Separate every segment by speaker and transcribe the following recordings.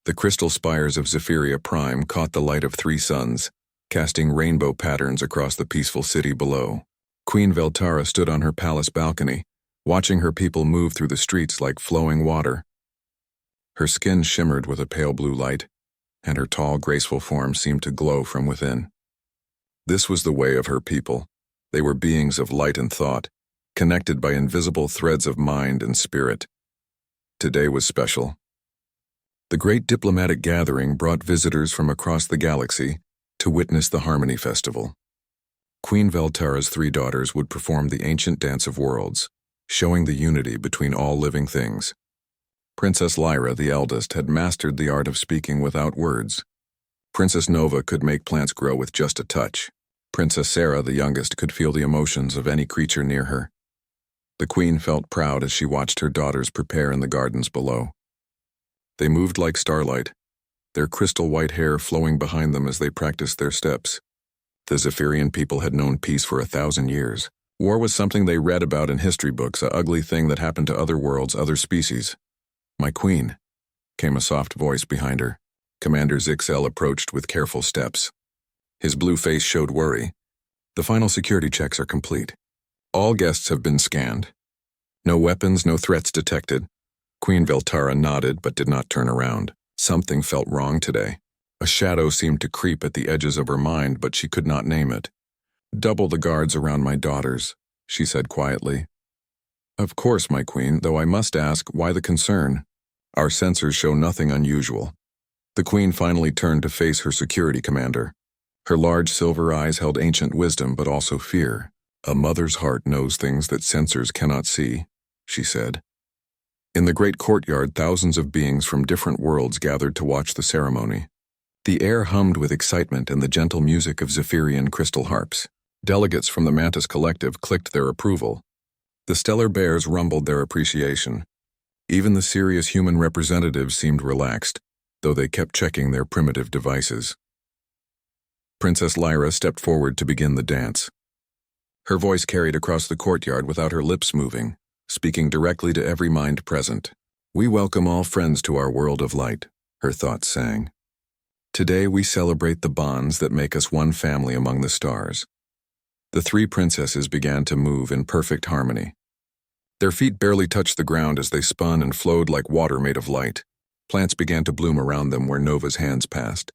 Speaker 1: The crystal spires of Zephyria Prime caught the light of three suns, casting rainbow patterns across the peaceful city below. Queen Veltara stood on her palace balcony, watching her people move through the streets like flowing water. Her skin shimmered with a pale blue light, and her tall, graceful form seemed to glow from within. This was the way of her people. They were beings of light and thought, connected by invisible threads of mind and spirit. Today was special. The great diplomatic gathering brought visitors from across the galaxy to witness the Harmony Festival. Queen Veltara's three daughters would perform the ancient Dance of Worlds, showing the unity between all living things. Princess Lyra, the eldest, had mastered the art of speaking without words. Princess Nova could make plants grow with just a touch. Princess Sarah, the youngest, could feel the emotions of any creature near her. The queen felt proud as she watched her daughters prepare in the gardens below. They moved like starlight, their crystal white hair flowing behind them as they practiced their steps. The Zephyrian people had known peace for 1,000 years. War was something they read about in history books, an ugly thing that happened to other worlds, other species. "My queen," came a soft voice behind her. Commander Zixel approached with careful steps. His blue face showed worry. "The final security checks are complete. All guests have been scanned. No weapons, no threats detected." Queen Veltara nodded but did not turn around. Something felt wrong today. A shadow seemed to creep at the edges of her mind, but she could not name it. "Double the guards around my daughters," she said quietly. "Of course, my queen, though I must ask, why the concern? Our sensors show nothing unusual." The queen finally turned to face her security commander. Her large silver eyes held ancient wisdom but also fear. "A mother's heart knows things that sensors cannot see," she said. In the great courtyard, thousands of beings from different worlds gathered to watch the ceremony. The air hummed with excitement and the gentle music of Zephyrian crystal harps. Delegates from the Mantis Collective clicked their approval. The Stellar Bears rumbled their appreciation. Even the serious human representatives seemed relaxed, though they kept checking their primitive devices. Princess Lyra stepped forward to begin the dance. Her voice carried across the courtyard without her lips moving, speaking directly to every mind present. "We welcome all friends to our world of light," her thoughts sang. "Today we celebrate the bonds that make us one family among the stars." The three princesses began to move in perfect harmony. Their feet barely touched the ground as they spun and flowed like water made of light. Plants began to bloom around them where Nova's hands passed.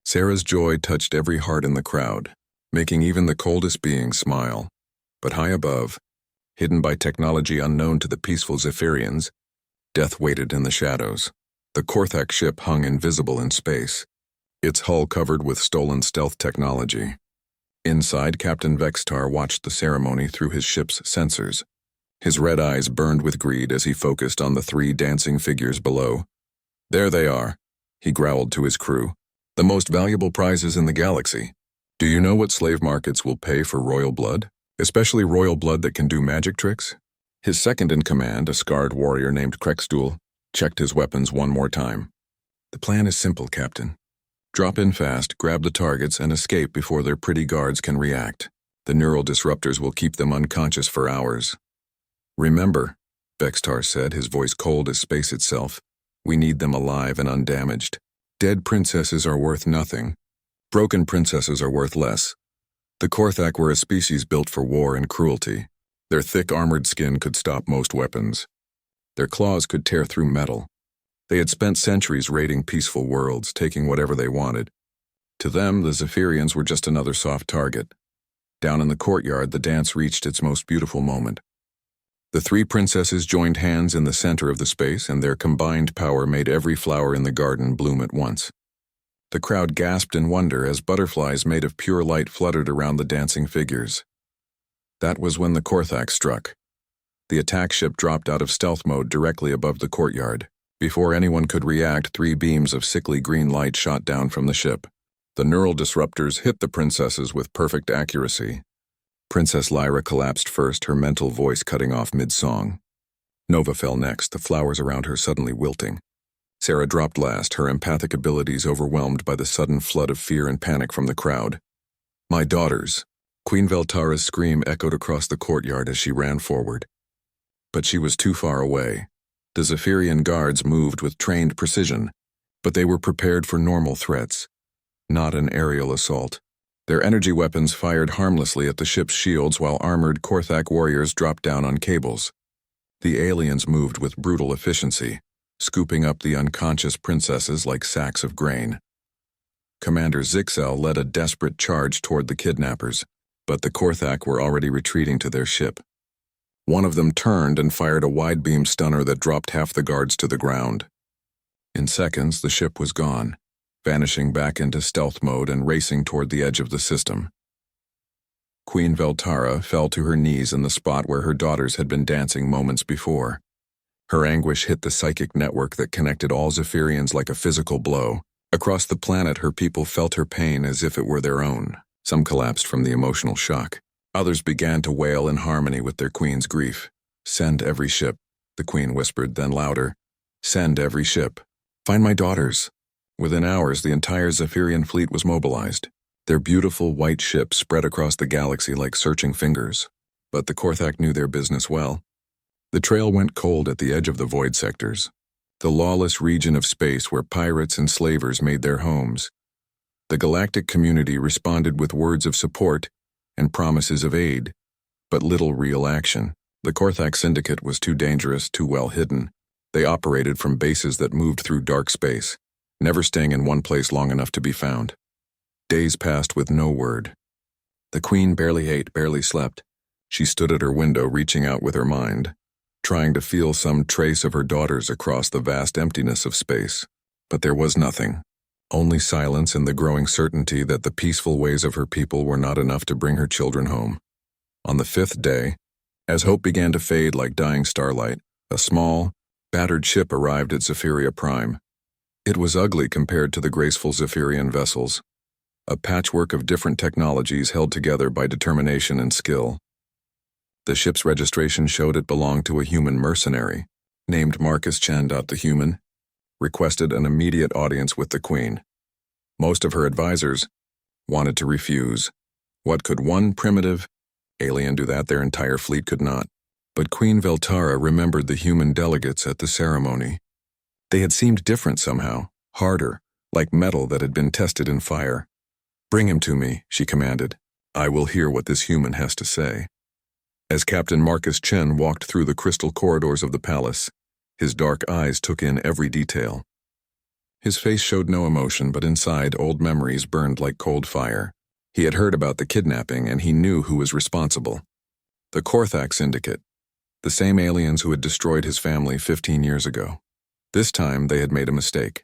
Speaker 1: Sarah's joy touched every heart in the crowd, making even the coldest beings smile. But high above, hidden by technology unknown to the peaceful Zephyrians, death waited in the shadows. The Korthak ship hung invisible in space, its hull covered with stolen stealth technology. Inside, Captain Vextar watched the ceremony through his ship's sensors. His red eyes burned with greed as he focused on the three dancing figures below. "There they are," he growled to his crew. "The most valuable prizes in the galaxy. Do you know what slave markets will pay for royal blood? Especially royal blood that can do magic tricks?" His second-in-command, a scarred warrior named Krextul, checked his weapons one more time. "The plan is simple, Captain. Drop in fast, grab the targets, and escape before their pretty guards can react. The neural disruptors will keep them unconscious for hours." "Remember," Vextar said, his voice cold as space itself, "we need them alive and undamaged. Dead princesses are worth nothing. Broken princesses are worth less." The Korthak were a species built for war and cruelty. Their thick armored skin could stop most weapons. Their claws could tear through metal. They had spent centuries raiding peaceful worlds, taking whatever they wanted. To them, the Zephyrians were just another soft target. Down in the courtyard, the dance reached its most beautiful moment. The three princesses joined hands in the center of the space, and their combined power made every flower in the garden bloom at once. The crowd gasped in wonder as butterflies made of pure light fluttered around the dancing figures. That was when the Korthak struck. The attack ship dropped out of stealth mode directly above the courtyard. Before anyone could react, three beams of sickly green light shot down from the ship. The neural disruptors hit the princesses with perfect accuracy. Princess Lyra collapsed first, her mental voice cutting off mid-song. Nova fell next, the flowers around her suddenly wilting. Sarah dropped last, her empathic abilities overwhelmed by the sudden flood of fear and panic from the crowd. "My daughters!" Queen Veltara's scream echoed across the courtyard as she ran forward. But she was too far away. The Zephyrian guards moved with trained precision, But they were prepared for normal threats, not an aerial assault. Their energy weapons fired harmlessly at the ship's shields while armored Korthak warriors dropped down on cables. The aliens moved with brutal efficiency, scooping up the unconscious princesses like sacks of grain. Commander Zixel led a desperate charge toward the kidnappers, but the Korthak were already retreating to their ship. One of them turned and fired a wide-beam stunner that dropped half the guards to the ground. In seconds, the ship was gone, vanishing back into stealth mode and racing toward the edge of the system. Queen Veltara fell to her knees in the spot where her daughters had been dancing moments before. Her anguish hit the psychic network that connected all Zephyrians like a physical blow. Across the planet, her people felt her pain as if it were their own. Some collapsed from the emotional shock. Others began to wail in harmony with their queen's grief. "Send every ship," the queen whispered, then louder. "Send every ship. Find my daughters." Within hours, the entire Zephyrian fleet was mobilized. Their beautiful white ships spread across the galaxy like searching fingers. But the Korthak knew their business well. The trail went cold at the edge of the void sectors, the lawless region of space where pirates and slavers made their homes. The galactic community responded with words of support and promises of aid, but little real action. The Korthak syndicate was too dangerous, too well hidden. They operated from bases that moved through dark space, never staying in one place long enough to be found. Days passed with no word. The queen barely ate, barely slept. She stood at her window, reaching out with her mind, trying to feel some trace of her daughters across the vast emptiness of space. But there was nothing. Only silence and the growing certainty that the peaceful ways of her people were not enough to bring her children home. On the 5th day, as hope began to fade like dying starlight, a small, battered ship arrived at Zephyria Prime. It was ugly compared to the graceful Zephyrian vessels, a patchwork of different technologies held together by determination and skill. The ship's registration showed it belonged to a human mercenary, named Marcus Chen. The human requested an immediate audience with the queen. Most of her advisors wanted to refuse. What could one primitive alien do that their entire fleet could not? But Queen Veltara remembered the human delegates at the ceremony. They had seemed different somehow, harder, like metal that had been tested in fire. "Bring him to me," she commanded. "I will hear what this human has to say." As Captain Marcus Chen walked through the crystal corridors of the palace, his dark eyes took in every detail. His face showed no emotion, but inside, old memories burned like cold fire. He had heard about the kidnapping, and he knew who was responsible. The Korthak Syndicate, the same aliens who had destroyed his family 15 years ago. This time, they had made a mistake.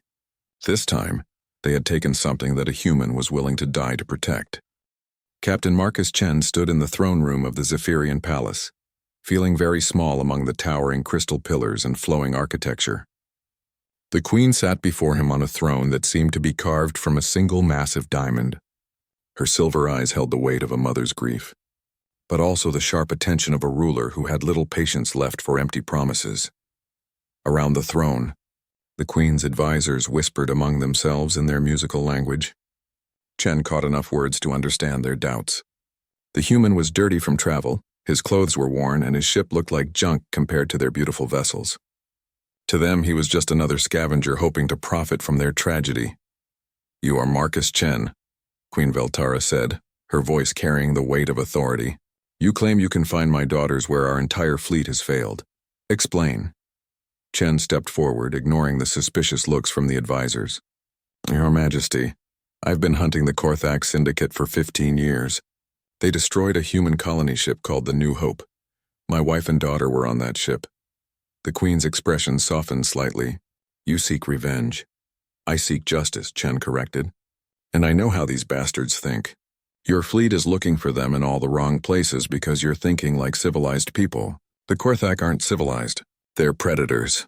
Speaker 1: This time, they had taken something that a human was willing to die to protect. Captain Marcus Chen stood in the throne room of the Zephyrian Palace, feeling very small among the towering crystal pillars and flowing architecture. The queen sat before him on a throne that seemed to be carved from a single massive diamond. Her silver eyes held the weight of a mother's grief, but also the sharp attention of a ruler who had little patience left for empty promises. Around the throne, the queen's advisors whispered among themselves in their musical language. Chen caught enough words to understand their doubts. The human was dirty from travel, his clothes were worn, and his ship looked like junk compared to their beautiful vessels. To them, he was just another scavenger hoping to profit from their tragedy. "You are Marcus Chen," Queen Veltara said, her voice carrying the weight of authority. "You claim you can find my daughters where our entire fleet has failed. Explain." Chen stepped forward, ignoring the suspicious looks from the advisors. "Your Majesty, I've been hunting the Korthak Syndicate for 15 years. They destroyed a human colony ship called the New Hope. My wife and daughter were on that ship." The queen's expression softened slightly. "You seek revenge. I seek justice," Chen corrected. "And I know how these bastards think. Your fleet is looking for them in all the wrong places because you're thinking like civilized people. The Korthak aren't civilized. They're predators."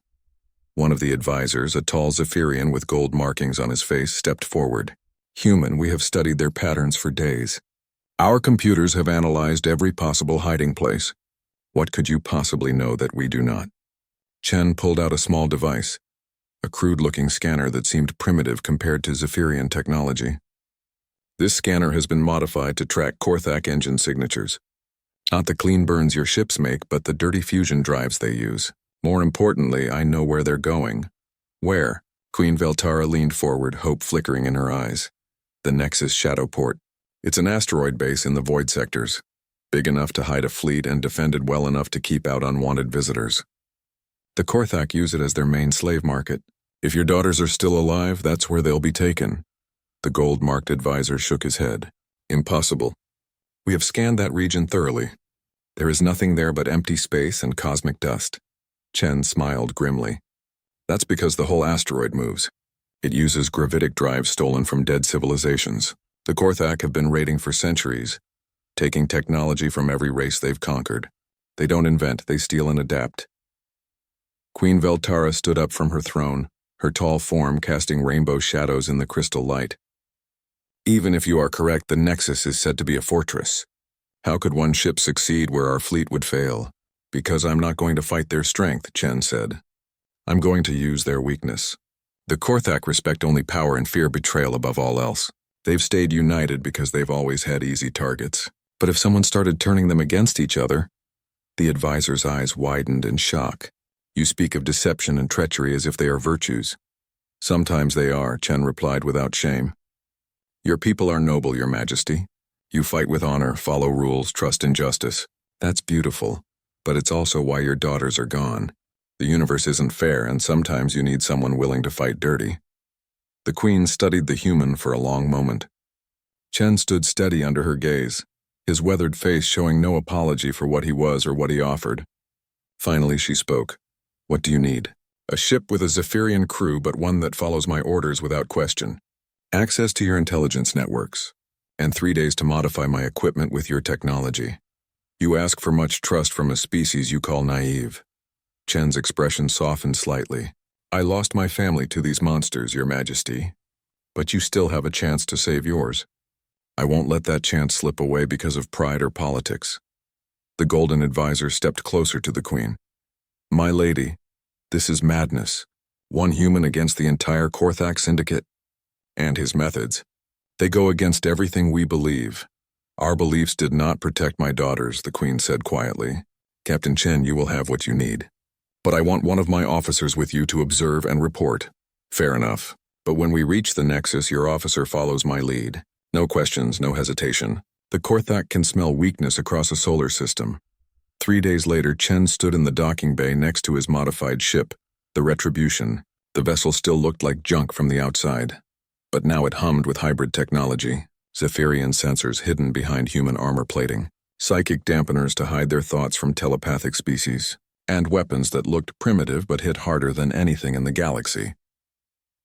Speaker 1: One of the advisors, a tall Zephyrian with gold markings on his face, stepped forward. "Human, we have studied their patterns for days. Our computers have analyzed every possible hiding place. What could you possibly know that we do not?" Chen pulled out a small device, a crude-looking scanner that seemed primitive compared to Zephyrian technology. "This scanner has been modified to track Korthak engine signatures. Not the clean burns your ships make, but the dirty fusion drives they use. More importantly, I know where they're going." "Where?" Queen Veltara leaned forward, hope flickering in her eyes. The Nexus Shadowport. It's an asteroid base in the void sectors, big enough to hide a fleet and defended well enough to keep out unwanted visitors. The Korthak use it as their main slave market. If your daughters are still alive, that's where they'll be taken. The gold-marked advisor shook his head. Impossible. We have scanned that region thoroughly. There is nothing there but empty space and cosmic dust. Chen smiled grimly. That's because the whole asteroid moves. It uses gravitic drives stolen from dead civilizations. The Korthak have been raiding for centuries, taking technology from every race they've conquered. They don't invent, they steal and adapt. Queen Veltara stood up from her throne, her tall form casting rainbow shadows in the crystal light. Even if you are correct, the Nexus is said to be a fortress. How could one ship succeed where our fleet would fail? Because I'm not going to fight their strength, Chen said. I'm going to use their weakness. The Korthak respect only power and fear betrayal above all else. They've stayed united because they've always had easy targets. But if someone started turning them against each other, the advisor's eyes widened in shock. You speak of deception and treachery as if they are virtues. Sometimes they are, Chen replied without shame. Your people are noble, Your Majesty. You fight with honor, follow rules, trust in justice. That's beautiful, but it's also why your daughters are gone. The universe isn't fair, and sometimes you need someone willing to fight dirty. The Queen studied the human for a long moment. Chen stood steady under her gaze, his weathered face showing no apology for what he was or what he offered. Finally she spoke. What do you need? A ship with a Zephyrian crew, but one that follows my orders without question. Access to your intelligence networks, and 3 days to modify my equipment with your technology. You ask for much trust from a species you call naive. Chen's expression softened slightly. I lost my family to these monsters, Your Majesty, but you still have a chance to save yours. I won't let that chance slip away because of pride or politics. The Golden Advisor stepped closer to the Queen. My lady, this is madness. One human against the entire Korthak syndicate. And his methods. They go against everything we believe. Our beliefs did not protect my daughters, the Queen said quietly. Captain Chen, you will have what you need. But I want one of my officers with you to observe and report. Fair enough. But when we reach the Nexus, your officer follows my lead. No questions, no hesitation. The Korthak can smell weakness across a solar system. 3 days later, Chen stood in the docking bay next to his modified ship, the Retribution. The vessel still looked like junk from the outside. But now it hummed with hybrid technology, Zephyrian sensors hidden behind human armor plating, psychic dampeners to hide their thoughts from telepathic species, and weapons that looked primitive but hit harder than anything in the galaxy.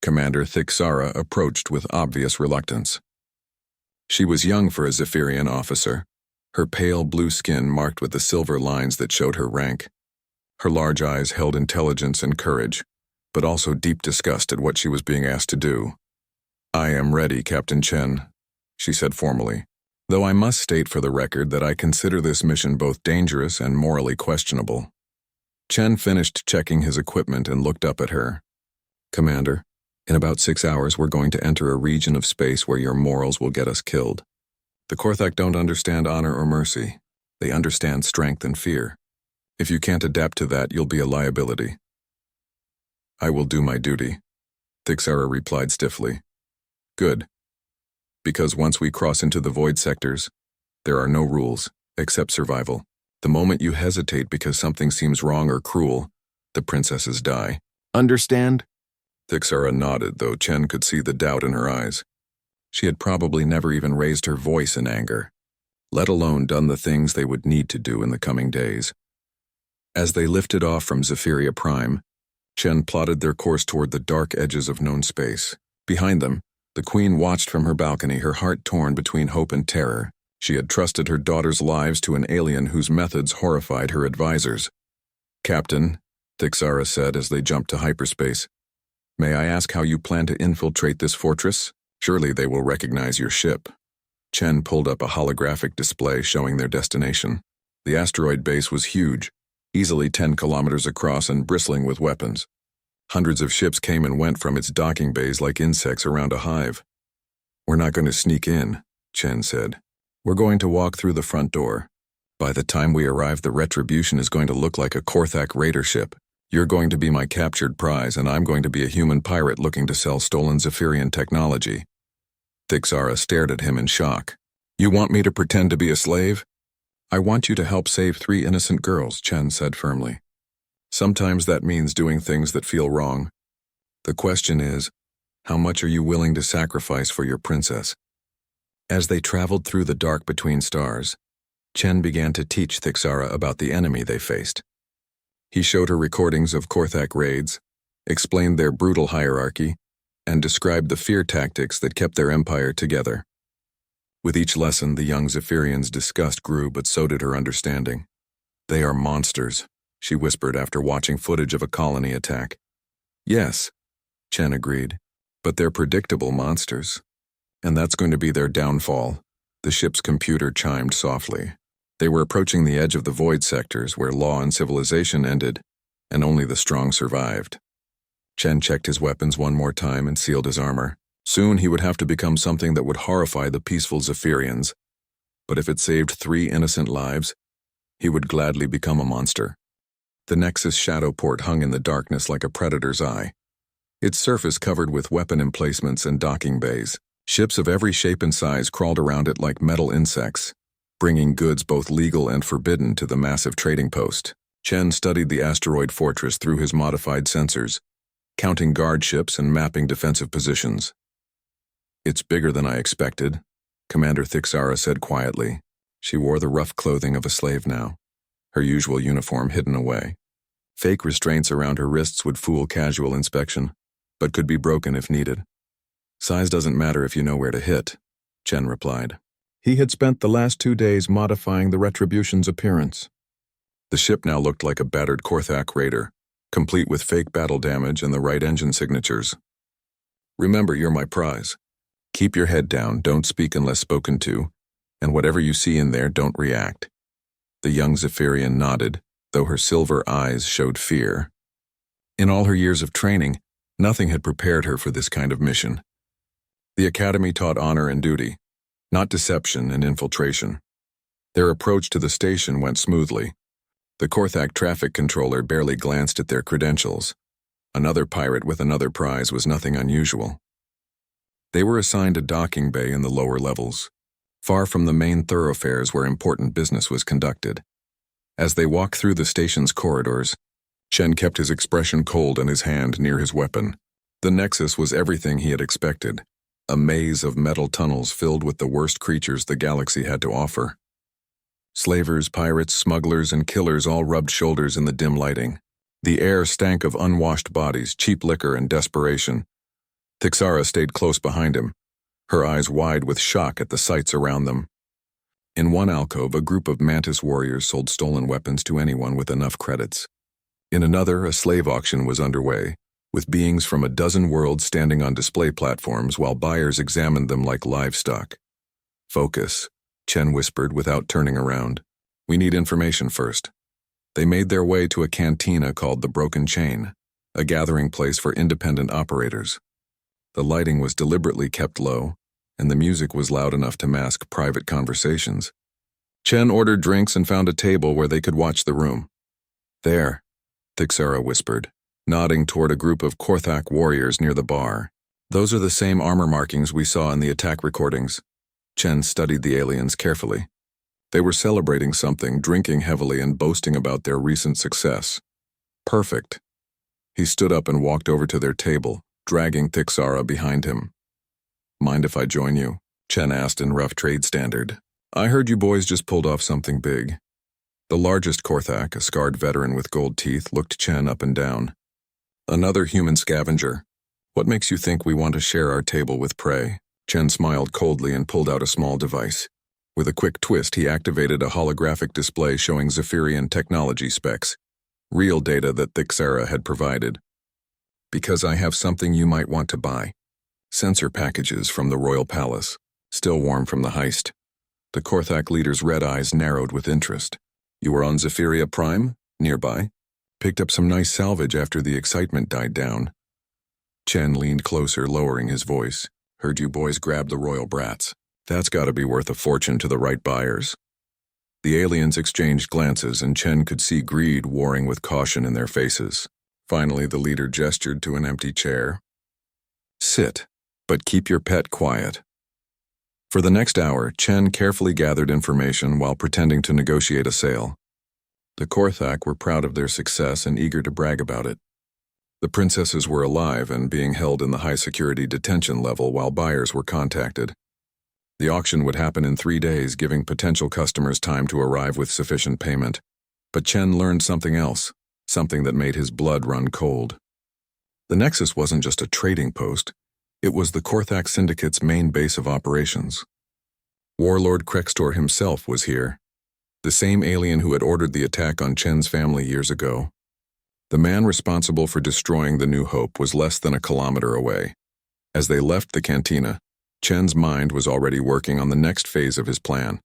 Speaker 1: Commander Thixara approached with obvious reluctance. She was young for a Zephyrian officer, her pale blue skin marked with the silver lines that showed her rank. Her large eyes held intelligence and courage, but also deep disgust at what she was being asked to do. I am ready, Captain Chen, she said formally, though I must state for the record that I consider this mission both dangerous and morally questionable. Chen finished checking his equipment and looked up at her. Commander, in about 6 hours we're going to enter a region of space where your morals will get us killed. The Korthak don't understand honor or mercy. They understand strength and fear. If you can't adapt to that, you'll be a liability. I will do my duty, Thixara replied stiffly. Good. Because once we cross into the void sectors, there are no rules, except survival. The moment you hesitate because something seems wrong or cruel, the princesses die. Understand? Thixara nodded, though Chen could see the doubt in her eyes. She had probably never even raised her voice in anger, let alone done the things they would need to do in the coming days. As they lifted off from Zephyria Prime, Chen plotted their course toward the dark edges of known space. Behind them, the Queen watched from her balcony, her heart torn between hope and terror. She had trusted her daughters' lives to an alien whose methods horrified her advisors. Captain, Thixara said as they jumped to hyperspace, may I ask how you plan to infiltrate this fortress? Surely they will recognize your ship. Chen pulled up a holographic display showing their destination. The asteroid base was huge, easily 10 kilometers across and bristling with weapons. Hundreds of ships came and went from its docking bays like insects around a hive. We're not going to sneak in, Chen said. We're going to walk through the front door. By the time we arrive, the Retribution is going to look like a Korthak raider ship. You're going to be my captured prize, and I'm going to be a human pirate looking to sell stolen Zephyrian technology. Thixara stared at him in shock. You want me to pretend to be a slave? I want you to help save 3 innocent girls, Chen said firmly. Sometimes that means doing things that feel wrong. The question is, how much are you willing to sacrifice for your princess? As they traveled through the dark between stars, Chen began to teach Thixara about the enemy they faced. He showed her recordings of Korthak raids, explained their brutal hierarchy, and described the fear tactics that kept their empire together. With each lesson, the young Zephyrian's disgust grew, but so did her understanding. They are monsters, she whispered after watching footage of a colony attack. Yes, Chen agreed, but they're predictable monsters. And that's going to be their downfall. The ship's computer chimed softly. They were approaching the edge of the void sectors where law and civilization ended, and only the strong survived. Chen checked his weapons one more time and sealed his armor. Soon he would have to become something that would horrify the peaceful Zephyrians. But if it saved 3 innocent lives, he would gladly become a monster. The Nexus shadow port hung in the darkness like a predator's eye. Its surface covered with weapon emplacements and docking bays. Ships of every shape and size crawled around it like metal insects, bringing goods both legal and forbidden to the massive trading post. Chen studied the asteroid fortress through his modified sensors, counting guard ships and mapping defensive positions. It's bigger than I expected, Commander Thixara said quietly. She wore the rough clothing of a slave now, her usual uniform hidden away. Fake restraints around her wrists would fool casual inspection, but could be broken if needed. Size doesn't matter if you know where to hit, Chen replied. He had spent the last 2 days modifying the Retribution's appearance. The ship now looked like a battered Korthak raider, complete with fake battle damage and the right engine signatures. Remember, you're my prize. Keep your head down, don't speak unless spoken to, and whatever you see in there, don't react. The young Zephyrian nodded, though her silver eyes showed fear. In all her years of training, nothing had prepared her for this kind of mission. The Academy taught honor and duty, not deception and infiltration. Their approach to the station went smoothly. The Korthak traffic controller barely glanced at their credentials. Another pirate with another prize was nothing unusual. They were assigned a docking bay in the lower levels, far from the main thoroughfares where important business was conducted. As they walked through the station's corridors, Chen kept his expression cold and his hand near his weapon. The Nexus was everything he had expected, a maze of metal tunnels filled with the worst creatures the galaxy had to offer. Slavers, pirates, smugglers, and killers all rubbed shoulders in the dim lighting. The air stank of unwashed bodies, cheap liquor, and desperation. Thixara stayed close behind him, her eyes wide with shock at the sights around them. In one alcove, a group of Mantis warriors sold stolen weapons to anyone with enough credits. In another, a slave auction was underway, with beings from a dozen worlds standing on display platforms while buyers examined them like livestock. Focus, Chen whispered without turning around. We need information first. They made their way to a cantina called the Broken Chain, a gathering place for independent operators. The lighting was deliberately kept low, and the music was loud enough to mask private conversations. Chen ordered drinks and found a table where they could watch the room. There, Thixara whispered, nodding toward a group of Korthak warriors near the bar. Those are the same armor markings we saw in the attack recordings. Chen studied the aliens carefully. They were celebrating something, drinking heavily and boasting about their recent success. Perfect. He stood up and walked over to their table, dragging Thixara behind him. Mind if I join you? Chen asked in rough trade standard. I heard you boys just pulled off something big. The largest Korthak, a scarred veteran with gold teeth, looked Chen up and down. Another human scavenger. What makes you think we want to share our table with prey? Chen smiled coldly and pulled out a small device. With a quick twist, he activated a holographic display showing Zephyrian technology specs, real data that Thixara had provided. Because I have something you might want to buy. Sensor packages from the Royal Palace, still warm from the heist. The Korthak leader's red eyes narrowed with interest. You were on Zephyria Prime, nearby? Picked up some nice salvage after the excitement died down. Chen leaned closer, lowering his voice. Heard you boys grab the royal brats. That's gotta be worth a fortune to the right buyers. The aliens exchanged glances, and Chen could see greed warring with caution in their faces. Finally, the leader gestured to an empty chair. Sit, but keep your pet quiet. For the next hour, Chen carefully gathered information while pretending to negotiate a sale. The Korthak were proud of their success and eager to brag about it. The princesses were alive and being held in the high-security detention level while buyers were contacted. The auction would happen in 3 days, giving potential customers time to arrive with sufficient payment. But Chen learned something else, something that made his blood run cold. The Nexus wasn't just a trading post, it was the Korthak Syndicate's main base of operations. Warlord Krextor himself was here, the same alien who had ordered the attack on Chen's family years ago. The man responsible for destroying the New Hope was less than a kilometer away. As they left the cantina, Chen's mind was already working on the next phase of his plan.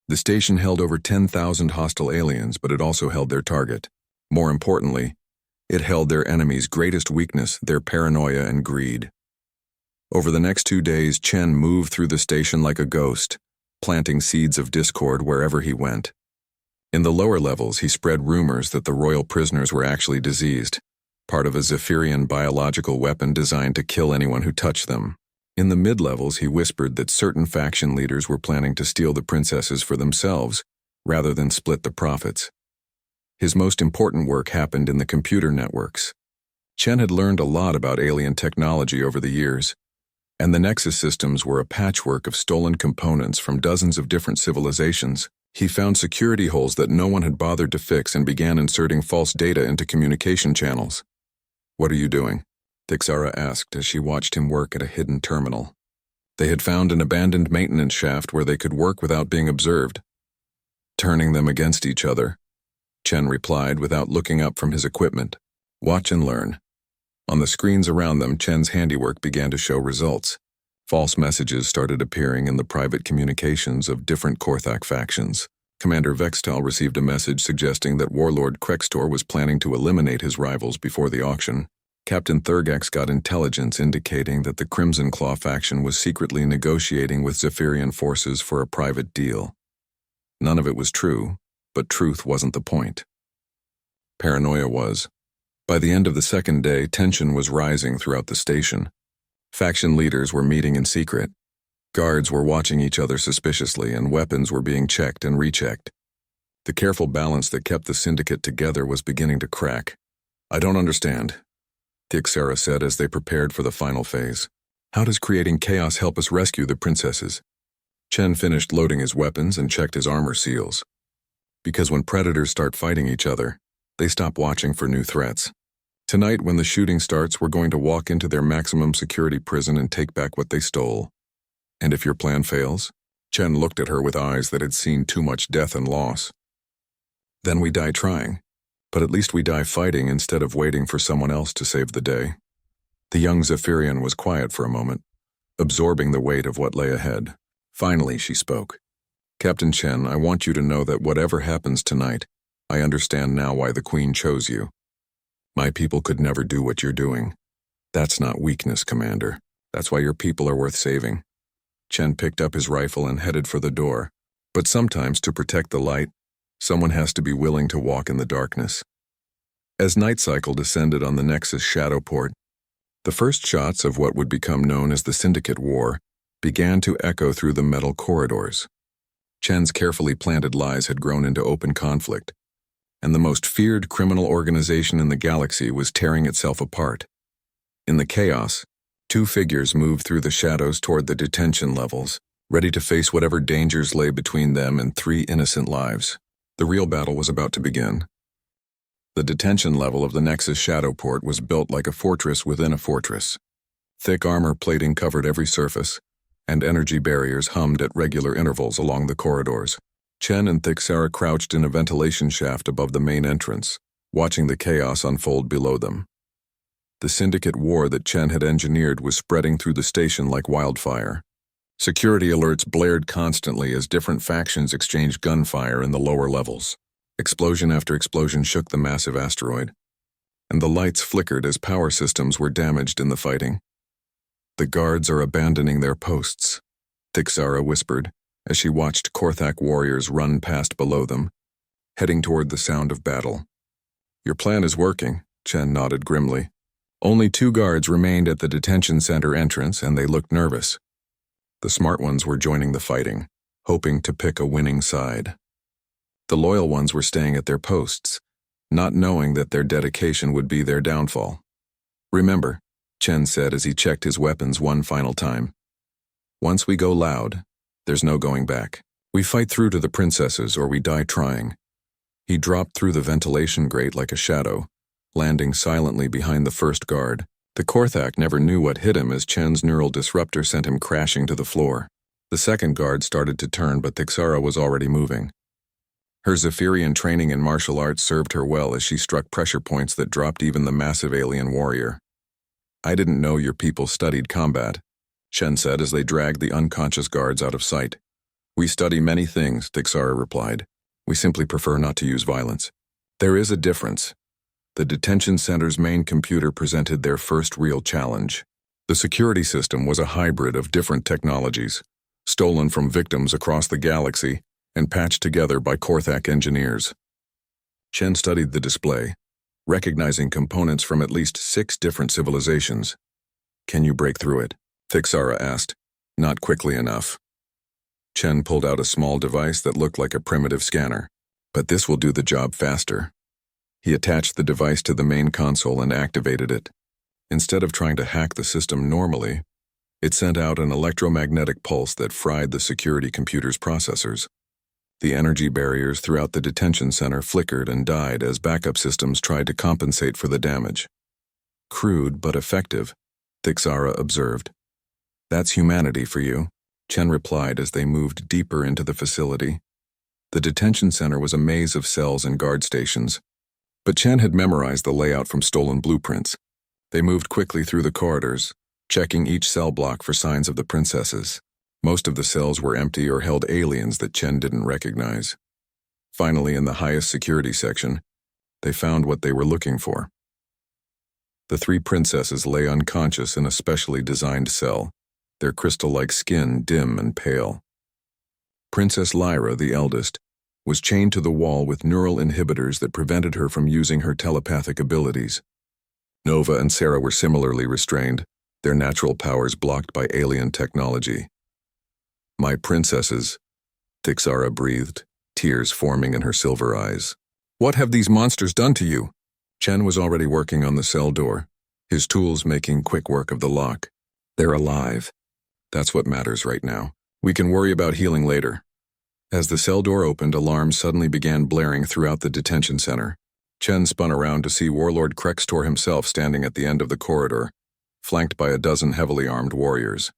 Speaker 1: The station held over 10,000 hostile aliens, but it also held their target. More importantly, it held their enemy's greatest weakness, their paranoia and greed. Over the next 2 days, Chen moved through the station like a ghost, planting seeds of discord wherever he went. In the lower levels, he spread rumors that the royal prisoners were actually diseased, part of a Zephyrian biological weapon designed to kill anyone who touched them. In the mid-levels, he whispered that certain faction leaders were planning to steal the princesses for themselves, rather than split the profits. His most important work happened in the computer networks. Chen had learned a lot about alien technology over the years, and the Nexus systems were a patchwork of stolen components from dozens of different civilizations. He found security holes that no one had bothered to fix and began inserting false data into communication channels. "What are you doing?" Thixara asked as she watched him work at a hidden terminal. They had found an abandoned maintenance shaft where they could work without being observed. "Turning them against each other," Chen replied without looking up from his equipment. "Watch and learn." On the screens around them, Chen's handiwork began to show results. False messages started appearing in the private communications of different Korthak factions. Commander Vextal received a message suggesting that Warlord Krextor was planning to eliminate his rivals before the auction. Captain Thurgax got intelligence indicating that the Crimson Claw faction was secretly negotiating with Zephyrian forces for a private deal. None of it was true, but truth wasn't the point. Paranoia was. By the end of the second day, tension was rising throughout the station. Faction leaders were meeting in secret. Guards were watching each other suspiciously, and weapons were being checked and rechecked. The careful balance that kept the syndicate together was beginning to crack. "I don't understand," Thixara said as they prepared for the final phase. "How does creating chaos help us rescue the princesses?" Chen finished loading his weapons and checked his armor seals. Because when predators start fighting each other, they stop watching for new threats. Tonight, when the shooting starts, we're going to walk into their maximum security prison and take back what they stole. "And if your plan fails?" Chen looked at her with eyes that had seen too much death and loss. "Then we die trying. But at least we die fighting instead of waiting for someone else to save the day." The young Zephyrian was quiet for a moment, absorbing the weight of what lay ahead. Finally, she spoke. "Captain Chen, I want you to know that whatever happens tonight, I understand now why the Queen chose you. My people could never do what you're doing. That's not weakness, Commander. That's why your people are worth saving." Chen picked up his rifle and headed for the door. But sometimes, to protect the light, someone has to be willing to walk in the darkness. As night cycle descended on the Nexus shadow port, the first shots of what would become known as the Syndicate War began to echo through the metal corridors. Chen's carefully planted lies had grown into open conflict, and the most feared criminal organization in the galaxy was tearing itself apart. In the chaos, 2 figures moved through the shadows toward the detention levels, ready to face whatever dangers lay between them and 3 innocent lives. The real battle was about to begin. The detention level of the Nexus Shadowport was built like a fortress within a fortress. Thick armor plating covered every surface, and energy barriers hummed at regular intervals along the corridors. Chen and Thixara crouched in a ventilation shaft above the main entrance, watching the chaos unfold below them. The Syndicate War that Chen had engineered was spreading through the station like wildfire. Security alerts blared constantly as different factions exchanged gunfire in the lower levels. Explosion after explosion shook the massive asteroid, and the lights flickered as power systems were damaged in the fighting. "The guards are abandoning their posts," Thixara whispered as she watched Korthak warriors run past below them, heading toward the sound of battle. "Your plan is working," Chen nodded grimly. Only 2 guards remained at the detention center entrance, and they looked nervous. The smart ones were joining the fighting, hoping to pick a winning side. The loyal ones were staying at their posts, not knowing that their dedication would be their downfall. Remember, Chen said as he checked his weapons one final time. Once we go loud, there's no going back. We fight through to the princesses or we die trying. He dropped through the ventilation grate like a shadow, landing silently behind the first guard. The Korthak never knew what hit him as Chen's neural disruptor sent him crashing to the floor. The second guard started to turn, but Thixara was already moving. Her Zephyrian training in martial arts served her well as she struck pressure points that dropped even the massive alien warrior. I didn't know your people studied combat, Chen said as they dragged the unconscious guards out of sight. We study many things, Thixara replied. We simply prefer not to use violence. There is a difference. The detention center's main computer presented their first real challenge. The security system was a hybrid of different technologies, stolen from victims across the galaxy and patched together by Korthak engineers. Chen studied the display, recognizing components from at least 6 different civilizations. Can you break through it? Thixara asked. Not quickly enough. Chen pulled out a small device that looked like a primitive scanner. But this will do the job faster. He attached the device to the main console and activated it. Instead of trying to hack the system normally, it sent out an electromagnetic pulse that fried the security computer's processors. The energy barriers throughout the detention center flickered and died as backup systems tried to compensate for the damage. Crude but effective, Thixara observed. That's humanity for you, Chen replied as they moved deeper into the facility. The detention center was a maze of cells and guard stations, but Chen had memorized the layout from stolen blueprints. They moved quickly through the corridors, checking each cell block for signs of the princesses. Most of the cells were empty or held aliens that Chen didn't recognize. Finally, in the highest security section, they found what they were looking for. The 3 princesses lay unconscious in a specially designed cell, their crystal-like skin dim and pale. Princess Lyra, the eldest, was chained to the wall with neural inhibitors that prevented her from using her telepathic abilities. Nova and Sarah were similarly restrained, their natural powers blocked by alien technology. My princesses, Thixara breathed, tears forming in her silver eyes. What have these monsters done to you? Chen was already working on the cell door, his tools making quick work of the lock. They're alive. That's what matters right now. We can worry about healing later. As the cell door opened, alarms suddenly began blaring throughout the detention center. Chen spun around to see Warlord Krextor himself standing at the end of the corridor, flanked by a dozen heavily armed warriors.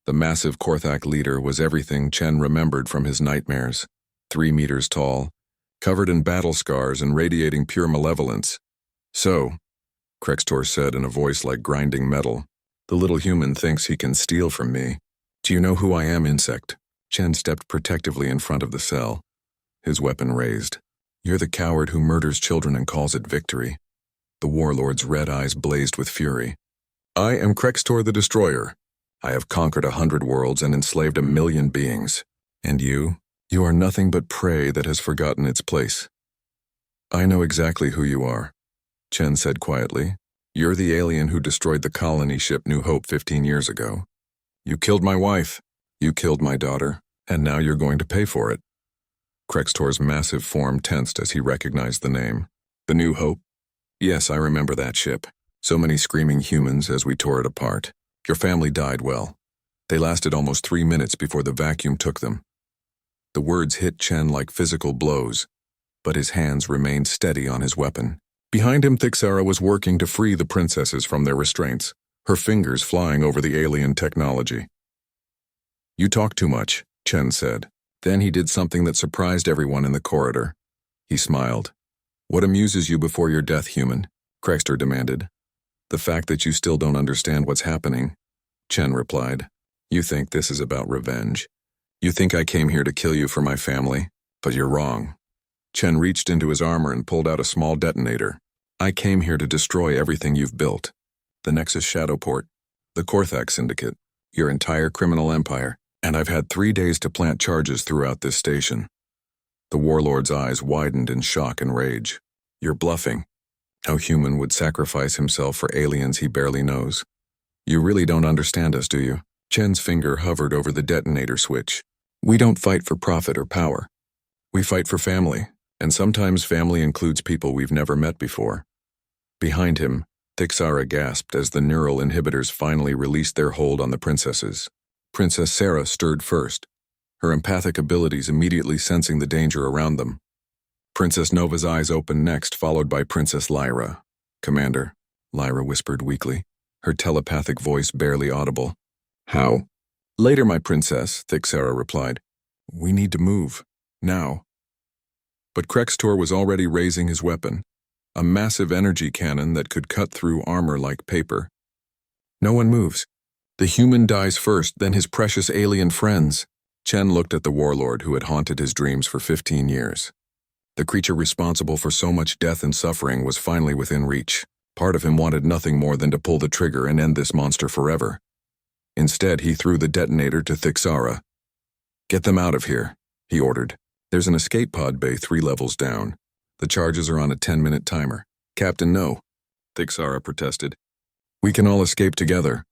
Speaker 1: The massive Korthak leader was everything Chen remembered from his nightmares. 3 meters tall, covered in battle scars and radiating pure malevolence. So, Krextor said in a voice like grinding metal, the little human thinks he can steal from me. Do you know who I am, insect? Chen stepped protectively in front of the cell, his weapon raised. You're the coward who murders children and calls it victory. The warlord's red eyes blazed with fury. I am Krextor the Destroyer. I have conquered 100 worlds and enslaved 1 million beings. And you are nothing but prey that has forgotten its place. I know exactly who you are, Chen said quietly. You're the alien who destroyed the colony ship New Hope 15 years ago. You killed my wife, you killed my daughter, and now you're going to pay for it. Krextor's massive form tensed as he recognized the name. The New Hope? Yes, I remember that ship. So many screaming humans as we tore it apart. Your family died well. They lasted almost 3 minutes before the vacuum took them. The words hit Chen like physical blows, but his hands remained steady on his weapon. Behind him, Thixara was working to free the princesses from their restraints, her fingers flying over the alien technology. You talk too much, Chen said. Then he did something that surprised everyone in the corridor. He smiled. What amuses you before your death, human? Krextor demanded. The fact that you still don't understand what's happening, Chen replied. You think this is about revenge. You think I came here to kill you for my family, but you're wrong. Chen reached into his armor and pulled out a small detonator. I came here to destroy everything you've built. The Nexus Shadowport, the Korthak Syndicate, your entire criminal empire, and I've had 3 days to plant charges throughout this station. The warlord's eyes widened in shock and rage. You're bluffing. How human would sacrifice himself for aliens he barely knows. You really don't understand us, do you? Chen's finger hovered over the detonator switch. We don't fight for profit or power. We fight for family, and sometimes family includes people we've never met before. Behind him, Thixara gasped as the neural inhibitors finally released their hold on the princesses. Princess Sarah stirred first, her empathic abilities immediately sensing the danger around them. Princess Nova's eyes opened next, followed by Princess Lyra. "Commander," Lyra whispered weakly, her telepathic voice barely audible. "How?" "Later, my princess," Thixara replied. "We need to move. Now." But Krextor was already raising his weapon, a massive energy cannon that could cut through armor like paper. No one moves. The human dies first, then his precious alien friends. Chen looked at the warlord who had haunted his dreams for 15 years. The creature responsible for so much death and suffering was finally within reach. Part of him wanted nothing more than to pull the trigger and end this monster forever. Instead, he threw the detonator to Thixara. "Get them out of here," he ordered. "There's an escape pod bay 3 levels down. The charges are on a 10-minute timer." "Captain, no," Thixara protested. "We can all escape together."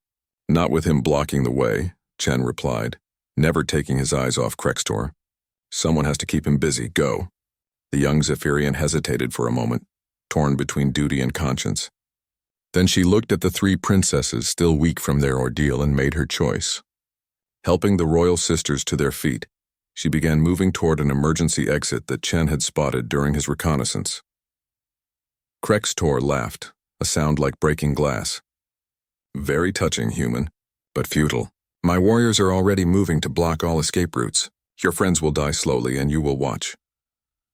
Speaker 1: "Not with him blocking the way," Chen replied, never taking his eyes off Krextor. "Someone has to keep him busy. Go." The young Zephyrian hesitated for a moment, torn between duty and conscience. Then she looked at the 3 princesses still weak from their ordeal and made her choice. Helping the royal sisters to their feet, she began moving toward an emergency exit that Chen had spotted during his reconnaissance. Krextor laughed, a sound like breaking glass. "Very touching, human, but futile. My warriors are already moving to block all escape routes. Your friends will die slowly and you will watch."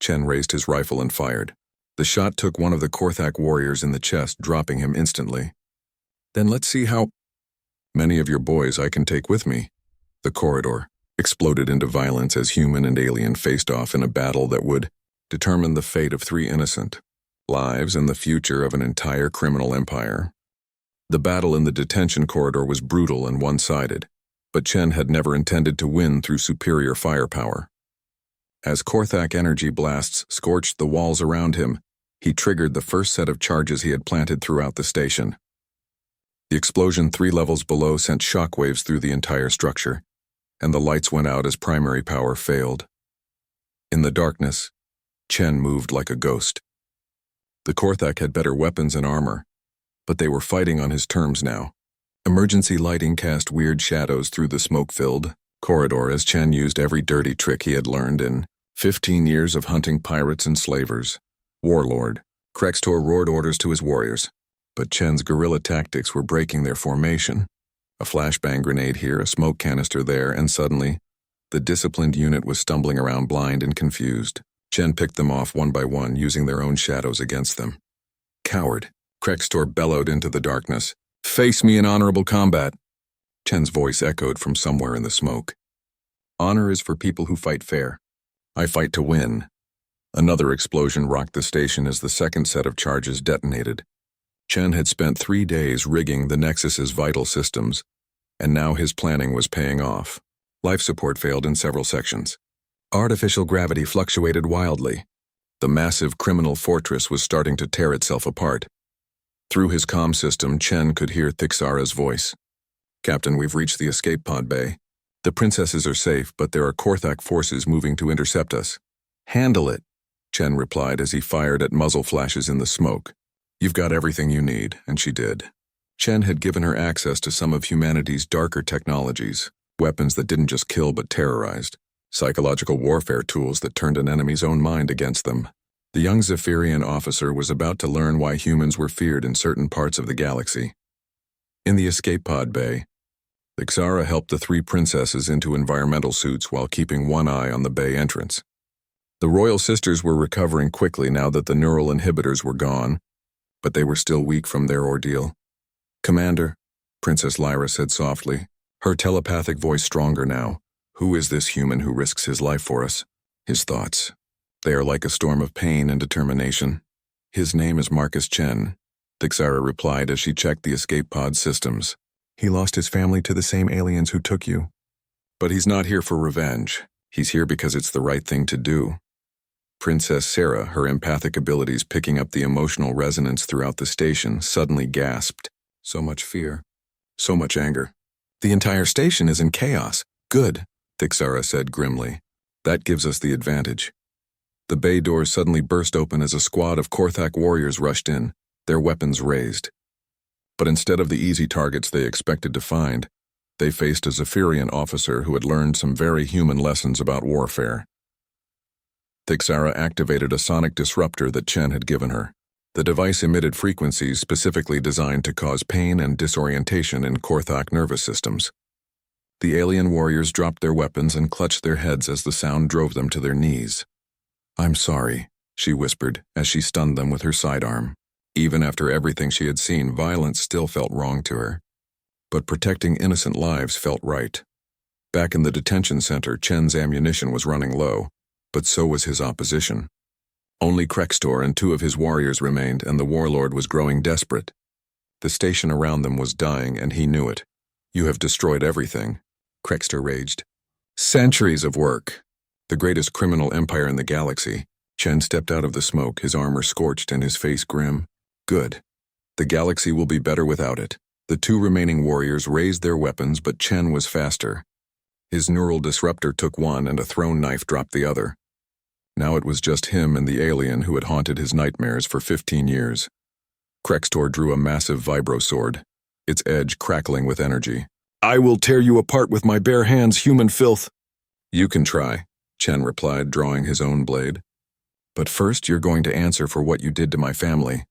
Speaker 1: Chen raised his rifle and fired. The shot took one of the Korthak warriors in the chest, dropping him instantly. "Then let's see how many of your boys I can take with me." The corridor exploded into violence as human and alien faced off in a battle that would determine the fate of 3 innocent lives and the future of an entire criminal empire. The battle in the detention corridor was brutal and one-sided, but Chen had never intended to win through superior firepower. As Korthak energy blasts scorched the walls around him, he triggered the first set of charges he had planted throughout the station. The explosion 3 levels below sent shockwaves through the entire structure, and the lights went out as primary power failed. In the darkness, Chen moved like a ghost. The Korthak had better weapons and armor, but they were fighting on his terms now. Emergency lighting cast weird shadows through the smoke-filled corridor as Chen used every dirty trick he had learned in 15 years of hunting pirates and slavers. "Warlord," Krextor roared orders to his warriors, but Chen's guerrilla tactics were breaking their formation. A flashbang grenade here, a smoke canister there, and suddenly, the disciplined unit was stumbling around blind and confused. Chen picked them off one by one, using their own shadows against them. "Coward," Krextor bellowed into the darkness. "Face me in honorable combat." Chen's voice echoed from somewhere in the smoke. "Honor is for people who fight fair. I fight to win." Another explosion rocked the station as the second set of charges detonated. Chen had spent 3 days rigging the Nexus's vital systems, and now his planning was paying off. Life support failed in several sections. Artificial gravity fluctuated wildly. The massive criminal fortress was starting to tear itself apart. Through his comm system, Chen could hear Thixara's voice. "Captain, we've reached the escape pod bay. The princesses are safe, but there are Korthak forces moving to intercept us." "Handle it," Chen replied as he fired at muzzle flashes in the smoke. "You've got everything you need," and she did. Chen had given her access to some of humanity's darker technologies, weapons that didn't just kill but terrorized, psychological warfare tools that turned an enemy's own mind against them. The young Zephyrian officer was about to learn why humans were feared in certain parts of the galaxy. In the escape pod bay, Thixara helped the 3 princesses into environmental suits while keeping one eye on the bay entrance. The royal sisters were recovering quickly now that the neural inhibitors were gone, but they were still weak from their ordeal. "Commander," Princess Lyra said softly, her telepathic voice stronger now, "who is this human who risks his life for us?" "His thoughts. They are like a storm of pain and determination." "His name is Marcus Chen," Thixara replied as she checked the escape pod systems. "He lost his family to the same aliens who took you. But he's not here for revenge. He's here because it's the right thing to do." Princess Sarah, her empathic abilities picking up the emotional resonance throughout the station, suddenly gasped. So much fear. So much anger. The entire station is in chaos. Good, Thixara said grimly. That gives us the advantage. The bay doors suddenly burst open as a squad of Korthak warriors rushed in, their weapons raised. But instead of the easy targets they expected to find, they faced a Zephyrian officer who had learned some very human lessons about warfare. Thixara activated a sonic disruptor that Chen had given her. The device emitted frequencies specifically designed to cause pain and disorientation in Korthak nervous systems. The alien warriors dropped their weapons and clutched their heads as the sound drove them to their knees. "I'm sorry," she whispered as she stunned them with her sidearm. Even after everything she had seen, violence still felt wrong to her. But protecting innocent lives felt right. Back in the detention center, Chen's ammunition was running low, but so was his opposition. Only Krextor and 2 of his warriors remained, and the warlord was growing desperate. The station around them was dying, and he knew it. "You have destroyed everything," Krextor raged. "Centuries of work. The greatest criminal empire in the galaxy." Chen stepped out of the smoke, his armor scorched and his face grim. "Good. The galaxy will be better without it." The 2 remaining warriors raised their weapons, but Chen was faster. His neural disruptor took one and a thrown knife dropped the other. Now it was just him and the alien who had haunted his nightmares for 15 years. Krextor drew a massive vibro sword, its edge crackling with energy. "I will tear you apart with my bare hands, human filth." "You can try," Chen replied, drawing his own blade. "But first you're going to answer for what you did to my family."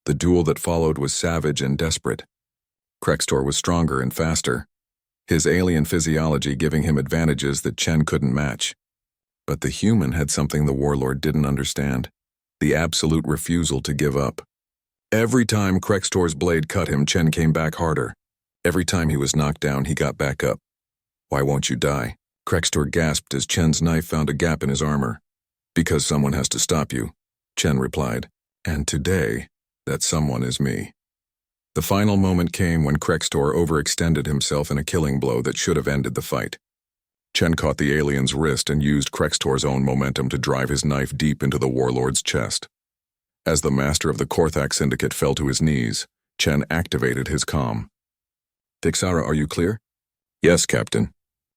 Speaker 1: The duel that followed was savage and desperate. Krextor was stronger and faster, his alien physiology giving him advantages that Chen couldn't match. But the human had something the warlord didn't understand: the absolute refusal to give up. Every time Krextor's blade cut him, Chen came back harder. Every time he was knocked down, he got back up. "Why won't you die?" Krextor gasped as Chen's knife found a gap in his armor. "Because someone has to stop you," Chen replied. "And today, that someone is me." The final moment came when Krextor overextended himself in a killing blow that should have ended the fight. Chen caught the alien's wrist and used Krextor's own momentum to drive his knife deep into the warlord's chest. As the master of the Korthak Syndicate fell to his knees, Chen activated his comm. "Thixara, are you clear?" "Yes, Captain.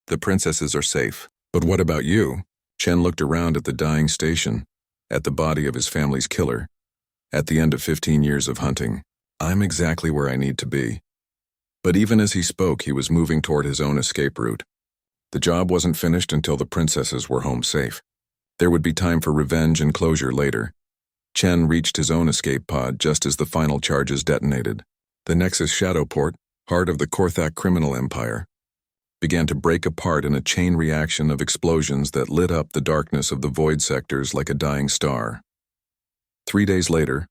Speaker 1: The princesses are safe. But what about you?" Chen looked around at the dying station, at the body of his family's killer. At the end of 15 years of hunting, "I'm exactly where I need to be." But even as he spoke, he was moving toward his own escape route. The job wasn't finished until the princesses were home safe. There would be time for revenge and closure later. Chen reached his own escape pod just as the final charges detonated. The Nexus Shadowport, heart of the Korthak criminal empire, began to break apart in a chain reaction of explosions that lit up the darkness of the void sectors like a dying star. 3 days later,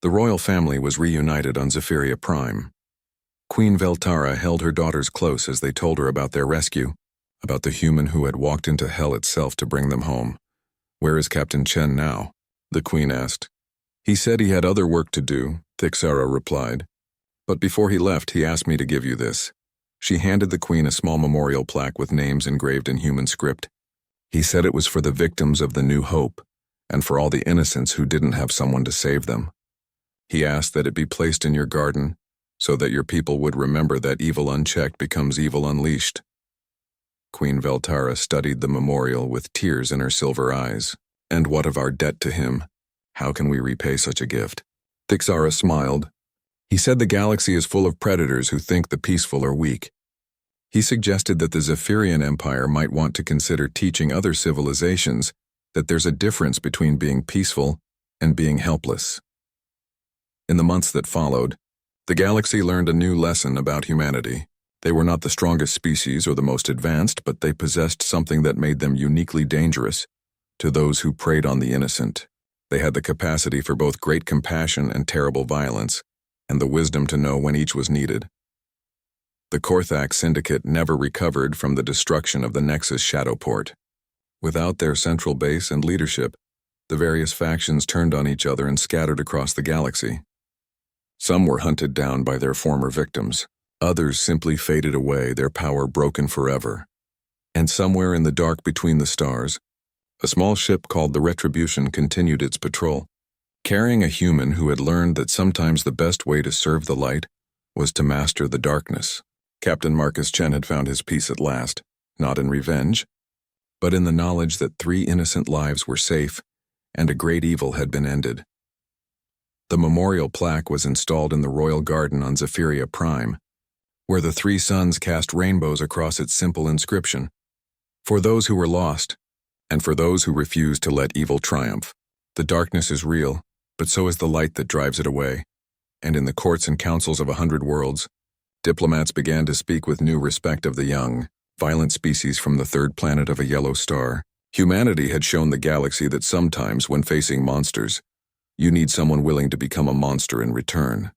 Speaker 1: the royal family was reunited on Zephyria Prime. Queen Veltara held her daughters close as they told her about their rescue, about the human who had walked into hell itself to bring them home. "Where is Captain Chen now?" the queen asked. "He said he had other work to do," Thixara replied. "But before he left, he asked me to give you this." She handed the queen a small memorial plaque with names engraved in human script. "He said it was for the victims of the New Hope, and for all the innocents who didn't have someone to save them. He asked that it be placed in your garden, so that your people would remember that evil unchecked becomes evil unleashed." Queen Veltara studied the memorial with tears in her silver eyes. "And what of our debt to him? How can we repay such a gift?" Thixara smiled. "He said the galaxy is full of predators who think the peaceful are weak. He suggested that the Zephyrian Empire might want to consider teaching other civilizations that there's a difference between being peaceful and being helpless." In the months that followed, the galaxy learned a new lesson about humanity. They were not the strongest species or the most advanced, but they possessed something that made them uniquely dangerous to those who preyed on the innocent. They had the capacity for both great compassion and terrible violence, and the wisdom to know when each was needed. The Korthak Syndicate never recovered from the destruction of the Nexus Shadowport. Without their central base and leadership, the various factions turned on each other and scattered across the galaxy. Some were hunted down by their former victims. Others simply faded away, their power broken forever. And somewhere in the dark between the stars, A small ship called the Retribution continued its patrol, carrying a human who had learned that sometimes the best way to serve the light was to master the darkness. Captain Marcus Chen had found his peace at last, not in revenge, but in the knowledge that 3 innocent lives were safe and a great evil had been ended. The memorial plaque was installed in the royal garden on Zephyria Prime, where the 3 suns cast rainbows across its simple inscription: "For those who were lost, and for those who refuse to let evil triumph. The darkness is real, but so is the light that drives it away." And in the courts and councils of 100 worlds, diplomats began to speak with new respect of the young, violent species from the 3rd planet of a yellow star. Humanity had shown the galaxy that sometimes, when facing monsters, you need someone willing to become a monster in return.